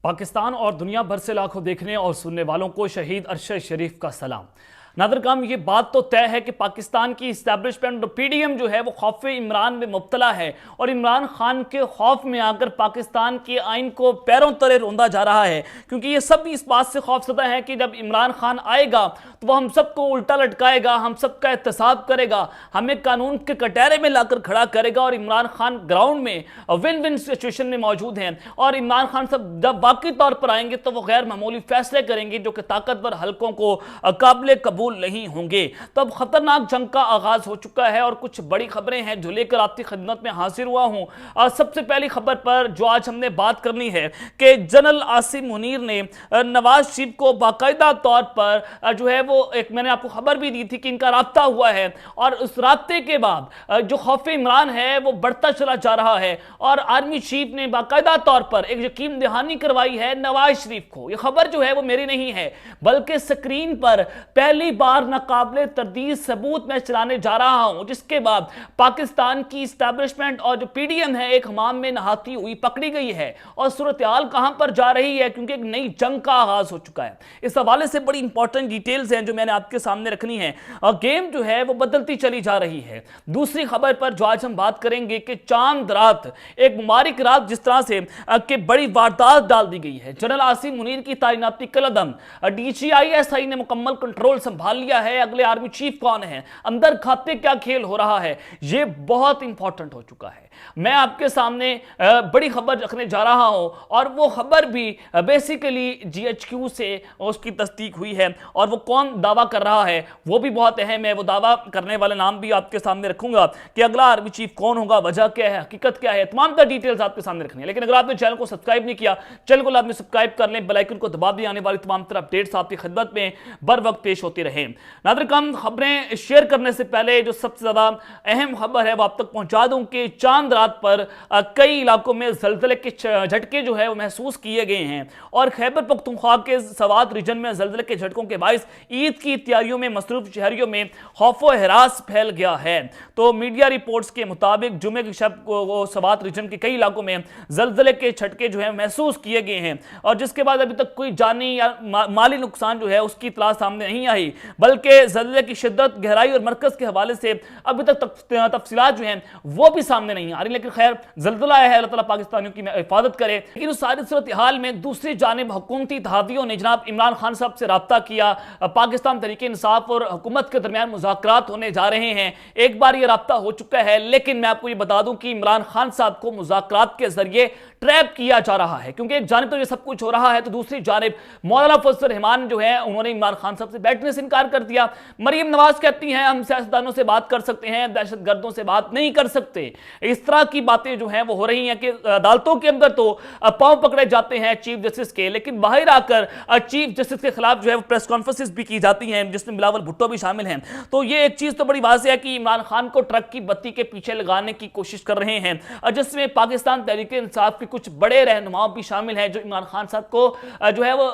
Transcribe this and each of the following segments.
पाकिस्तान और दुनिया भर से लाखों देखने और सुनने वालों को शहीद अरशद शरीफ का सलाम। नादरकाम, ये बात तो तय है कि पाकिस्तान की इस्टेब्लिशमेंट पीडीएम जो है वो खौफ इमरान में मुब्तला है और इमरान खान के खौफ में आकर पाकिस्तान के आइन को पैरों तले रौंदा जा रहा है, क्योंकि ये सब इस बात से खौफजदा है कि जब इमरान खान आएगा तो वह हम सबको उल्टा लटकाएगा, हम सबका एहतसाब करेगा, हमें कानून के कटहरे में लाकर खड़ा करेगा और इमरान खान ग्राउंड में विन विन सिचुएशन में मौजूद हैं। और इमरान खान सब जब वाकई तौर पर आएंगे तो वो गैर मामूली फैसले करेंगे जो कि ताकतवर हल्कों को काबिल कबूल नहीं होंगे। तो अब खतरनाक जंग का आगाज हो चुका है और कुछ बड़ी खबरें हैं जो लेकर आपकी खिदमत में हाजिर हुआ हूं। और सबसे पहली खबर पर जो आज हमने बात करनी है कि जनरल आसिम मुनीर ने नवाज शरीफ को बाकायदा तौर पर जो है वो एक मैंने आपको खबर भी दी थी कि इनका राब्ता हुआ है और उस राब्ते के बाद जो खौफ इमरान है वो बढ़ता चला जा रहा है और आर्मी चीफ ने बाकायदा तौर पर एक यकीन दहानी करवाई है नवाज शरीफ को। यह खबर जो है वो मेरी नहीं है बल्कि स्क्रीन पर पहली बार नाकाबिले तरदीद सबूत में चलाने जा रहा हूं, जिसके बाद पाकिस्तान की इस्टेब्लिशमेंट और जो पीडीएम है एक हमाम में नहाती हुई पकड़ी गई है और सूरत हाल कहां पर जा रही है, क्योंकि एक नई जंग का आगाज हो चुका है। इस हवाले से बड़ी इंपॉर्टेंट डिटेल्स हैं जो मैंने आपके सामने रखनी है और गेम जो है वो बदलती चली जा रही है। दूसरी खबर पर जो आज हम बात करेंगे कि चांद रात एक मुबारक रात जिस तरह से कि बड़ी वारदात डाल दी गई है। जनरल आसिम मुनीर की तैनाती कलदम DGISI ने मुकम्मल कंट्रोल संभाल लिया है। अगले आर्मी चीफ कौन है, अंदर खाते क्या खेल हो रहा है, यह बहुत इंपॉर्टेंट हो चुका है। मैं आपके सामने बड़ी खबर रखने जा रहा हूं और वो खबर भी बेसिकली GHQ से उसकी तस्दीक हुई है और वो कौन दावा कर रहा है वो भी बहुत अहम है। वो दावा करने वाले नाम भी आपके सामने रखूंगा कि अगला आर्मी चीफ कौन होगा, वजह क्या है, हकीकत क्या है, तमाम तरह डिटेल्स आपके सामने रखनी है। लेकिन अगर आपने चैनल को सब्सक्राइब नहीं किया, चैनल को लाजमी सब्सक्राइब कर लें, बेल आइकन को दबा दें, आने वाली तमाम तरह अपडेट्स आपकी खिदमत में बर वक्त पेश होती रहे। नादरकाम, खबरें शेयर करने से पहले जो सबसे ज्यादा अहम खबर है वो आप तक पहुंचा दूं कि चांद रात पर कई इलाकों में जलजले के झटके जो है वो महसूस किए गए हैं और खैबर पख्तूनख्वा के सवात रीजन में जलजले के झटकों के बायस ईद की तैयारियों में मसरूफ शहरियों में खौफ व हरास फैल गया है। तो मीडिया रिपोर्ट्स के मुताबिक जुमे की शब को सवात रीजन के कई इलाकों में जलजले के झटके जो है महसूस किए गए हैं और जिसके बाद अभी तक कोई जानी या माली नुकसान जो है उसकी इत्तला सामने नहीं आई, बल्कि जलजले की शिद्दत, गहराई और मरकज के हवाले से अभी तक तफसीलात जो हैं वो भी सामने नहीं आ रही। लेकिन खैर, जल्जला है, अल्लाह ताला पाकिस्तानियों की हिफाजत करे। लेकिन उस सारी सूरत हाल में दूसरी जानिब हुकूमती इत्तेहादियों ने जनाब इमरान खान साहब से रब्ता किया। पाकिस्तान तहरीक इंसाफ और हुकूमत के दरमियान मुज़ाकरात होने जा रहे हैं। एक बार ये रब्ता हो चुका है, लेकिन मैं आपको ये बता दूं कि इमरान खान साहब को मुज़ाकरात के जरिए ट्रैप किया जा रहा है, क्योंकि एक जानिब तो ये सब कुछ हो रहा है तो दूसरी जानिब मौलाना फजल रहमान जो है उन्होंने इमरान खान साहब से बैठने से इनकार कर दिया। मरियम नवाज कहती हैं हम सियासतदानों से बात कर सकते हैं, दहशतगर्दों से बात नहीं कर सकते। इस तरह की बातें जो हैं वो हो रही हैं कि अदालतों के अंदर तो पांव पकड़े जाते हैं चीफ जस्टिस के, लेकिन बाहर आकर चीफ जस्टिस के खिलाफ जो है प्रेस कॉन्फ्रेंसेस भी की जाती हैं जिसमें बिलावल भुट्टो भी शामिल हैं। तो ये एक चीज तो बड़ी वाज़ेह है कि इमरान खान को ट्रक की बत्ती के पीछे लगाने की कोशिश कर रहे हैं, जिसमें पाकिस्तान तहरीक इंसाफ के कुछ बड़े रहनुमा भी शामिल हैं जो इमरान खान साहब को जो है वो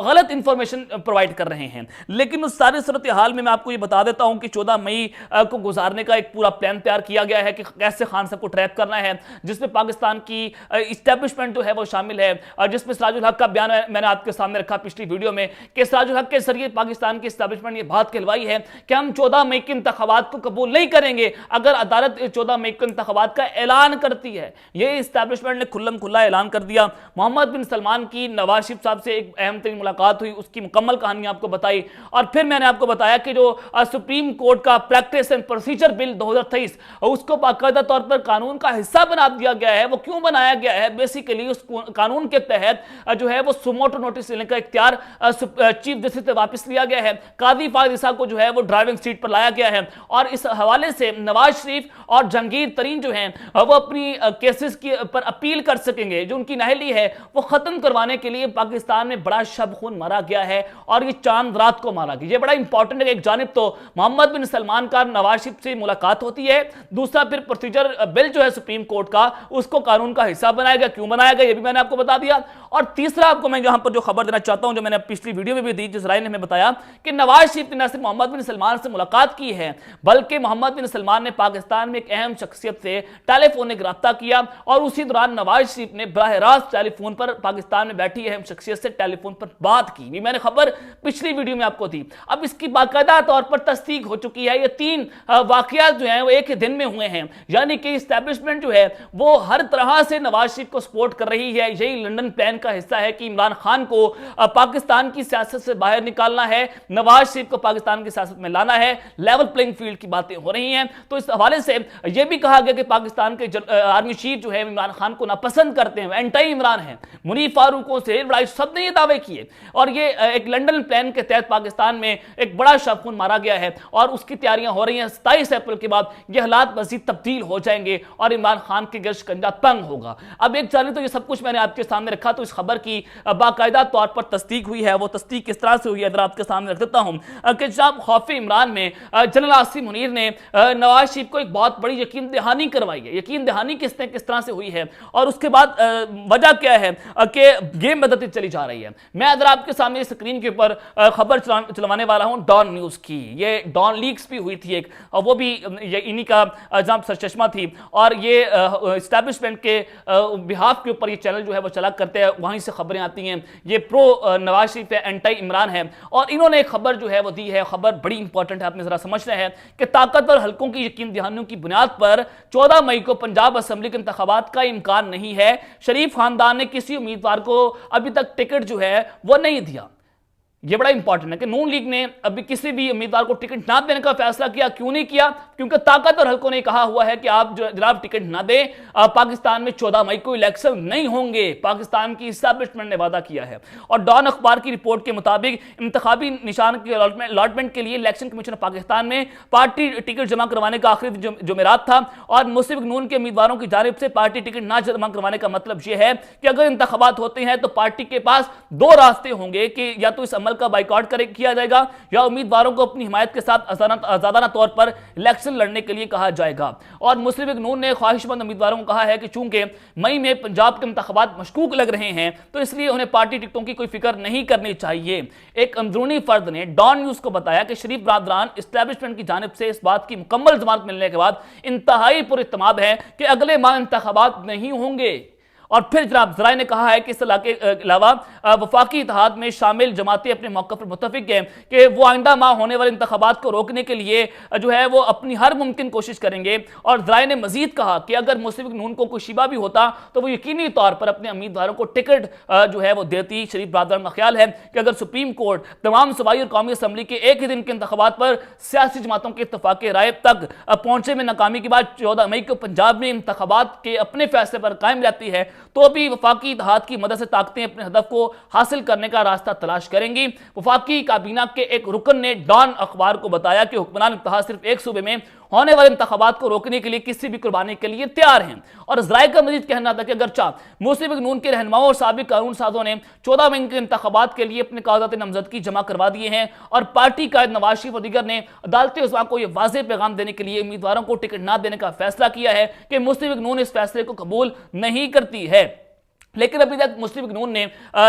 गलत इंफॉर्मेशन प्रोवाइड कर रहे हैं। लेकिन उस सारी सूरत हाल में मैं आपको ये बता देता हूं कि 14 मई को गुजारने का एक पूरा प्लान तैयार किया गया है कि कैसे खान साहब को ट्रैप करना है, जिसमें पाकिस्तान की इस्टेब्लिशमेंट जो है वो शामिल है और जिसमें सिराजुल हक का बयान मैंने आपके सामने रखा पिछली वीडियो में कि सिराजुल हक के जरिए पाकिस्तान की इस्टेब्लिशमेंट ये बात कहलवाई है कि हम 14 मई के इंतखाबात को कबूल नहीं करेंगे अगर अदालत 14 मई के इंतखाबात का ऐलान करती है। ये इस्टेब्लिशमेंट ने खुल्लम खुल्ला ऐलान कर दिया। मोहम्मद बिन सलमान की नवाज शरीफ साहब से एक अहम तरीन मुलाकात हुई, उसकी मुकम्मल कहानी आपको बताई और फिर मैंने आपको बताया कि जो सुप्रीम कोर्ट का प्रैक्टिस एंड प्रोसीजर बिल 2023 उसको बाकायदा तौर पर कानून का हिस्सा बना दिया गया है। वो क्यों बनाया गया है? बेसिकली उस कानून के तहत जो है वो सुमोटो नोटिस लेने का इख्तियार चीफ जस्टिस से वापस लिया गया है। काजी फायद ईसा को जो है वो ड्राइविंग सीट पर लाया गया है और इस हवाले से नवाज शरीफ और जहांगीर तरीन जो हैं वो अपनी केसेस की पर अपील कर सकेंगे। जो उनकी नाअहली है वो खत्म करवाने के लिए पाकिस्तान में बड़ा शब खून मारा गया है और ये चांद रात को मारा गया। ये बड़ा इंपॉर्टेंट है। एक जानिब तो मोहम्मद बिन सलमान का नवाज शरीफ से मुलाकात होती है, दूसरा फिर प्रोसीजर बिल जो है सुप्रीम कोर्ट का, उसको कानून का हिस्सा बनाया गया। क्यों बनाया गया ये भी मैंने आपको बता दिया। और तीसरा आपको मैं यहां पर जो खबर देना चाहता हूं, जो मैंने पिछली वीडियो में भी दी, जिस राय ने हमें बताया कि नवाज शरीफ ने न सिर्फ मोहम्मद बिन सलमान से मुलाकात की है, बल्कि मोहम्मद बिन सलमान ने पाकिस्तान में एक अहम शख्सियत से टेलीफोनिक राब्ता किया और उसी दौरान नवाज शरीफ ने बराह रास्त टेलीफोन पर पाकिस्तान में बैठी अहम शख्सियत से टेलीफोन पर बात की। भी मैंने खबर पिछली वीडियो में आपको दी। अब इसकी बाकायदा तौर पर तस्दीक हो चुकी है। ये 3 वाकयात जो हैं वो एक ही दिन में हुए हैं, यानी कि इस्टेब्लिशमेंट जो है वो हर तरह से नवाज शरीफ को सपोर्ट कर रही है। यही लंदन प्लान का हिस्सा है कि इमरान खान को पाकिस्तान की सियासत से बाहर निकालना है, नवाज शरीफ को पाकिस्तान की सियासत में लाना है, लेवल प्लेइंग फील्ड की बातें हो रही हैं। तो इस हवाले से यह भी कहा गया कि पाकिस्तान के आर्मी चीफ जो है इमरान खान को नापसंद करते हैं, एंटी इमरान है। मुनीफ फारूकों से बड़ा सब ने ये दावे किए और ये एक लंदन प्लान के तहत पाकिस्तान में एक बड़ा शबखून मारा गया है और उसकी तैयारियां हो रही हैं। 27 अप्रैल के बाद ये हालात मजीद तब्दील हो जाएंगे और इमरान खान के गिरश कंजा तंग होगा। अब एक जाने तो ये सब कुछ मैंने आपके सामने रखा, तो इस खबर की बाकायदा तौर पर तस्दीक हुई है। वो तस्दीक किस तरह से हुई है अगर आपके सामने रख देता हूं कि जनाब खौफ इमरान में जनरल आसिम मुनीर ने नवाज शरीफ को एक बहुत बड़ी यकीन दहानी करवाई है। यकीन दहानी किस तरह से हुई है और उसके बाद वजह क्या है कि गेम बदलती चली जा रही है। मैं अगर आपके सामने स्क्रीन के ऊपर खबर चलवाने वाला हूं डॉन न्यूज की। ये डॉन लीक्स भी हुई थी एक, और वो भी इन्हीं का जनाब सरचश्मा थी और ये एस्टैब्लिशमेंट के बिहाफ के ऊपर ये चैनल जो है वो चला करते हैं, वहीं से खबरें आती हैं। ये प्रो नवाज शरीफ है, एंटी इमरान है और इन्होंने एक खबर जो है वो दी है। खबर बड़ी इंपॉर्टेंट है, आपने जरा समझना है कि ताकतवर हल्कों की यकीन दहानियों की बुनियाद पर 14 मई को पंजाब असेंबली के इंतखाबात का इम्कान नहीं है। शरीफ खानदान ने किसी उम्मीदवार को अभी तक टिकट जो है वो नहीं दिया। यह बड़ा इंपॉर्टेंट है कि नून लीग ने अभी किसी भी उम्मीदवार को टिकट ना देने का फैसला किया। क्यों नहीं किया? क्योंकि ताकतवर हल्कों ने कहा हुआ है कि आप जनाब टिकट ना दें, पाकिस्तान में 14 मई को इलेक्शन नहीं होंगे। पाकिस्तान की इस्टेब्लिशमेंट ने वादा किया है और डॉन अखबार की रिपोर्ट के मुताबिक इंतखाबी निशान के अलॉटमेंट के लिए इलेक्शन कमीशन पाकिस्तान में पार्टी टिकट जमा करवाने का आखिरी जुमेरात था और मुस्लिम नून के उम्मीदवारों की जानिब से पार्टी टिकट ना जमा करवाने का मतलब यह है कि अगर इंतखाबात होते हैं तो पार्टी के पास 2 रास्ते होंगे कि या तो इस अमल का बाइकआउट किया जाएगा या उम्मीदवारों को अपनी हिमायत के साथ आजादाना तौर पर इलेक्शन लड़ने के लिए कहा जाएगा। और मुस्लिम लीग नून ने ख्वाहिशमंद उम्मीदवारों को कहा है कि चूंकि मई में पंजाब के इंतखाबात मशकूक लग रहे हैं तो इसलिए उन्हें पार्टी टिकटों की कोई फिक्र नहीं करनी चाहिए। एक अंदरूनी फर्द ने डॉन न्यूज को बताया कि शरीफ बरादरान इस्टेब्लिशमेंट की जानिब से इस बात की मुकम्मल जमानत मिलने के बाद इंतहाई पुरइत्तेमाद है कि अगले माह इंतखाबात नहीं होंगे। और फिर जनाब जराए ने कहा है कि इस इलाके के अलावा वफाकी इत्तेहाद में शामिल जमातें अपने मौक़िफ़ पर मुत्तफ़िक़ हैं कि वो आइंदा माह होने वाले इंतखाबात को रोकने के लिए जो है वो अपनी हर मुमकिन कोशिश करेंगे। और जराए ने मजीद कहा कि अगर मुस्लिम लीग नून को कोई शिबा भी होता तो वो यकीनी तौर पर अपने उम्मीदवारों को टिकट जो है वो देती। शरीफ बरादरान का ख्याल है कि अगर सुप्रीम कोर्ट तमाम सूबाई और कौमी असम्बली के एक ही दिन के इंतखाबात पर सियासी जमातों के इत्तफाक़ राय तक पहुंचे में नाकामी के बाद 14 मई को पंजाब में इंतखाबात के अपने फैसले पर कायम रहती है तो भी वफाकी इत्तेहाद की मदद से ताकतें अपने हदफ को हासिल करने का रास्ता तलाश करेंगी। वफाकी काबीना के एक रुकन ने डॉन अखबार को बताया कि हुक्मरान इत्तेहाद सिर्फ एक सूबे में होने वाले इंतखाबात को रोकने के लिए किसी भी कुर्बानी के लिए तैयार हैं। और ज़राए का मजीद कहना था कि अगरचा मुस्लिम लीग नून के रहनुमाओं और साबिक कानून साजों ने 14 मई के इंतखाबात के लिए अपने कागजात नामजदगी जमा करवा दिए हैं और पार्टी कायद नवाज शरीफ और दीगर ने अदालती उज़्मा को यह वाज़ेह पैगाम देने के लिए उम्मीदवारों को टिकट न देने का फैसला किया है कि मुस्लिम लीग नून इस फैसले को कबूल नहीं करती है। लेकिन अभी तक मुस्लिम लीग नून ने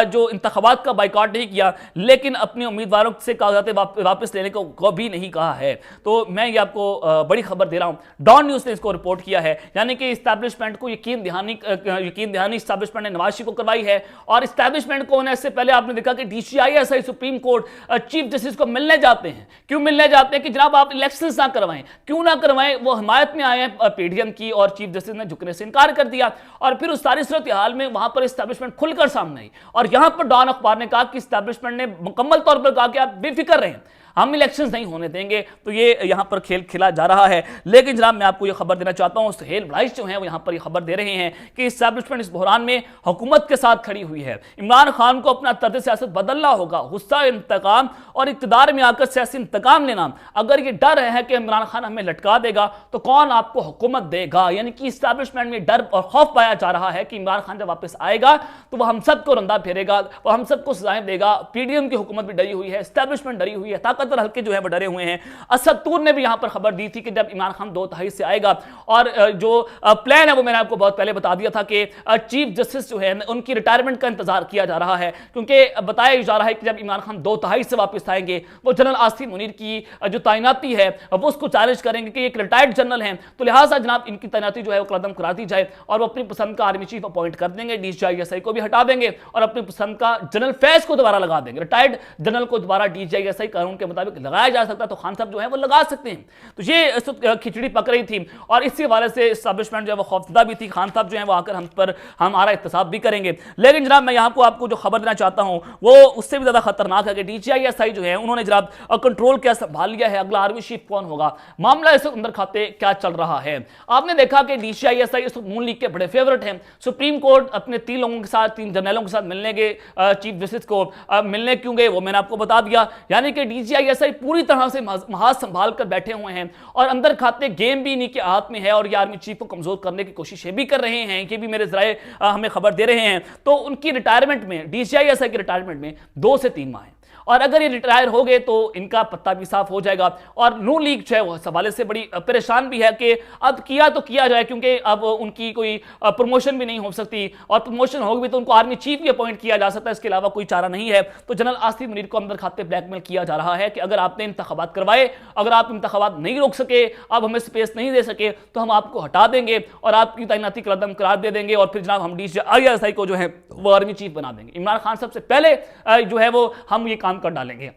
जो इंतखाबात का बाइकआउट नहीं किया, लेकिन अपने उम्मीदवारों से कागजात वापस लेने को भी नहीं कहा है। तो मैं ये आपको बड़ी खबर दे रहा हूँ, डॉन न्यूज़ ने इसको रिपोर्ट किया है। यानी कि इस्टेब्लिशमेंट को यकीन दहानी इस्टेब्लिशमेंट ने नवाज शरीफ को करवाई है और इस्टेब्लिशमेंट को इससे पहले आपने देखा कि DCI supreme court chief justice को मिलने जाते हैं। क्यों मिलने जाते हैं? कि जनाब आप इलेक्शन ना करवाएं। क्यों ना करवाएं? वो हिमायत में आए हैं PDM की और चीफ जस्टिस ने झुकने से इनकार कर दिया और फिर उस सारी सूरत हाल में वहां पर एस्टैब्लिशमेंट खुलकर सामने आई। और यहां पर डॉन अखबार ने कहा कि एस्टैब्लिशमेंट ने मुकम्मल तौर पर कहा कि आप बेफिक्र रहें, हम इलेक्शंस नहीं होने देंगे। तो ये यहां पर खेल खेला जा रहा है। लेकिन जनाब मैं आपको ये खबर देना चाहता हूं, सुहेल ब्लाइश जो हैं वो यहां पर ये खबर दे रहे हैं कि एस्टैब्लिशमेंट इस बहरान में हुकूमत के साथ खड़ी हुई है। इमरान खान को अपना तर्ज सियासत बदलना होगा। गुस्सा, इंतकाम और इक़्तिदार में आकर सियासी इंतकाम लेना, अगर ये डर है कि इमरान खान हमें लटका देगा तो कौन आपको हुकूमत देगा? यानी कि एस्टैब्लिशमेंट में डर और खौफ पाया जा रहा है कि इमरान खान जब वापस आएगा तो वह हम सबको रंदा फेरेगा, वह हम सबको सजाएं देगा। PDM की हुकूमत भी डरी हुई है, एस्टैब्लिशमेंट डरी हुई है, ताकत ताकतवर हल्के जो है वो डरे हुए हैं। असद तूर ने भी यहां पर खबर दी थी कि जब इमरान खान 2 तिहाई से आएगा, और जो प्लान है वो मैंने आपको बहुत पहले बता दिया था कि चीफ जस्टिस जो है उनकी रिटायरमेंट का इंतजार किया जा रहा है, क्योंकि बताया जा रहा है कि जब इमरान खान 2 तिहाई से वापस आएंगे वो जनरल आसिम मुनीर की जो तैनाती है वो उसको चैलेंज करेंगे कि एक रिटायर्ड जनरल हैं, तो लिहाजा जनाब इनकी तैनाती जो है वो कदम करा दी जाए और वो अपनी पसंद का आर्मी चीफ अपॉइंट कर देंगे, DGISI को भी हटा देंगे और अपनी पसंद का जनरल फैज को दोबारा लगा देंगे। रिटायर्ड जनरल को दोबारा DGISI कानून के मुताबिक लगाया जा सकता है, तो खान साहब जो है वो लगा सकते हैं। तो ये खिचड़ी पक रही थी और इसी हवाले से एस्टैब्लिशमेंट जो है वो खौफजदा भी थी। खान साहब जो है वो आकर हम पर हमारा एहतसाब भी करेंगे। लेकिन जनाब मैं यहाँ को आपको जो खबर देना चाहता हूँ वो उससे भी ज्यादा खतरनाक है कि DGISI जो है उन्होंने जनाब कंट्रोल क्या संभाल लिया है, अगला आर्मी चीफ कौन होगा, मामला इस अंदर खाते क्या चल रहा है। आपने देखा कि DGISI इस नून लीग के बड़े फेवरेट हैं। सुप्रीम कोर्ट अपने 3 लोगों के साथ, 3 जनरलों के साथ मिलने के चीफ जस्टिस को मिलने क्यों गए वो मैंने आपको बता दिया। यानी कि DGISI पूरी तरह से महाज संभाल कर बैठे हुए हैं और अंदर खाते गेम भी इन्हीं के हाथ में है और ये आर्मी चीफ को कमजोर करने की कोशिशें भी कर रहे हैं। ये भी मेरे जराए हमें खबर दे रहे हैं। तो उनकी रिटायरमेंट में, DGISI की रिटायरमेंट में 2 से 3 माह है और अगर ये रिटायर हो गए तो इनका पत्ता भी साफ हो जाएगा। और नून लीग जो है वो इस हवाले से बड़ी परेशान भी है कि अब किया तो किया जाए, क्योंकि अब उनकी कोई प्रमोशन भी नहीं हो सकती और प्रमोशन होगी भी तो उनको आर्मी चीफ भी अपॉइंट किया जा सकता है, इसके अलावा कोई चारा नहीं है। तो जनरल आसिम मुनीर को अंदर खाते ब्लैकमेल किया जा रहा है कि अगर आपने इंतखाबात करवाए, अगर आप इंतखाबात नहीं रोक सके, आप हमें स्पेस नहीं दे सके, तो हम आपको हटा देंगे और आपकी तैनाती का कदम करार दे देंगे और फिर जनाब हम DGISI को जो है वो आर्मी चीफ बना देंगे। इमरान खान सबसे पहले जो है वो हम ये काम कर डालेंगे।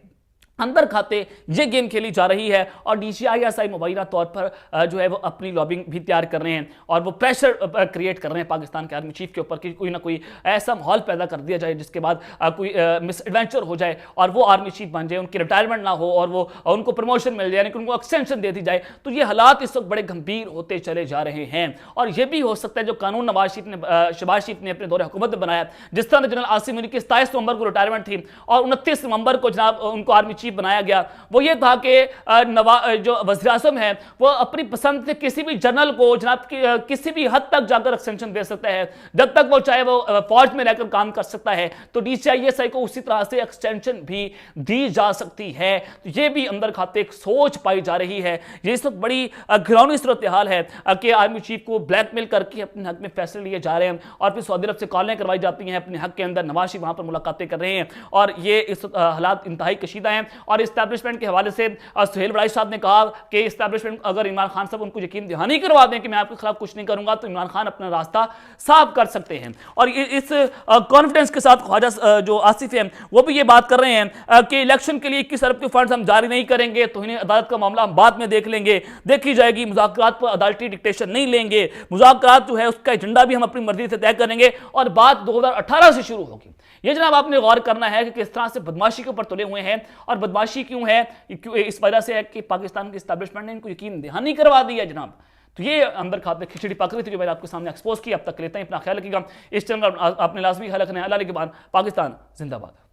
अंदर खाते ये गेम खेली जा रही है और DGISI मुबैना तौर पर जो है वो अपनी लॉबिंग भी तैयार कर रहे हैं और वो प्रेशर क्रिएट कर रहे हैं पाकिस्तान के आर्मी चीफ के ऊपर कि कोई ना कोई ऐसा माहौल पैदा कर दिया जाए जिसके बाद कोई मिस एडवेंचर हो जाए और वो आर्मी चीफ बन जाए, उनकी रिटायरमेंट ना हो और वो उनको प्रमोशन मिल जाए, यानी कि उनको एक्सटेंशन दे दी जाए। तो ये हालात इस वक्त बड़े गंभीर होते चले जा रहे हैं और ये भी हो सकता है जो कानून शहबाज शरीफ ने अपने दौरे हुकूमत में बनाया, जिस तरह जनरल आसिम मुनीर की 27 नवंबर को रिटायरमेंट थी और 29 नवंबर को जनाब उनको आर्मी बनाया गया, वो ये था कि जो वज़ीर आज़म है वो अपनी पसंद से किसी भी जनरल को जनाब किसी भी हद तक जाकर एक्सटेंशन दे सकता है, जब तक वो चाहे वो फौज में रहकर काम कर सकता है। तो DGISI को उसी तरह से एक्सटेंशन भी दी जा सकती है। तो ये भी अंदर खाते एक सोच पाई जा रही है। ये इस वक्त बड़ी घिनौनी सूरत हाल है कि आर्मी चीफ को ब्लैकमेल करके अपने हक में फैसले लिए जा रहे हैं और फिर सऊदी अरब से कॉलें करवाई जाती हैं अपने हक के अंदर। नवाज शरीफ वहां पर मुलाकातें कर रहे हैं और ये इस हालात इंतहाई कशीदा हैं। और एस्टैब्लिशमेंट के हवाले से सुहेल वड़ाई साहब ने कहा कि एस्टैब्लिशमेंट अगर इमरान खान साहब उनको यकीन दहानी करवा दें कि मैं आपके खिलाफ कुछ नहीं करूंगा तो इमरान खान अपना रास्ता साफ कर सकते हैं। और इस कॉन्फिडेंस के साथ ख्वाजा जो आसिफ हैं वो भी ये बात कर रहे हैं कि इलेक्शन के लिए 21 अरब के फंड्स हम जारी नहीं करेंगे, तो इन्हें अदालत का मामला हम बाद में देख लेंगे, देखी जाएगी, मुज़ाकरात पर अदालती डिक्टेशन नहीं लेंगे, मुज़ाकरात जो है उसका एजेंडा भी हम अपनी मर्जी से तय करेंगे और बात 2018 से शुरू होगी। ये जनाब आपने गौर करना है कि किस तरह से बदमाशी के ऊपर तुले हुए हैं। और बदमाशी क्यों है? इस वजह से है कि पाकिस्तान की एस्टैब्लिशमेंट ने इनको यकीन दहानी करवा दी है जनाब। तो ये अंदर खाते खिचड़ी पक रही थी जो मैंने आपके सामने एक्सपोज की। अब तक लेते हैं, अपना ख्याल रखिएगा। इस चैनल का आपने लाजमी ख्याल रखना है। अल्लाह के बाद पाकिस्तान जिंदाबाद।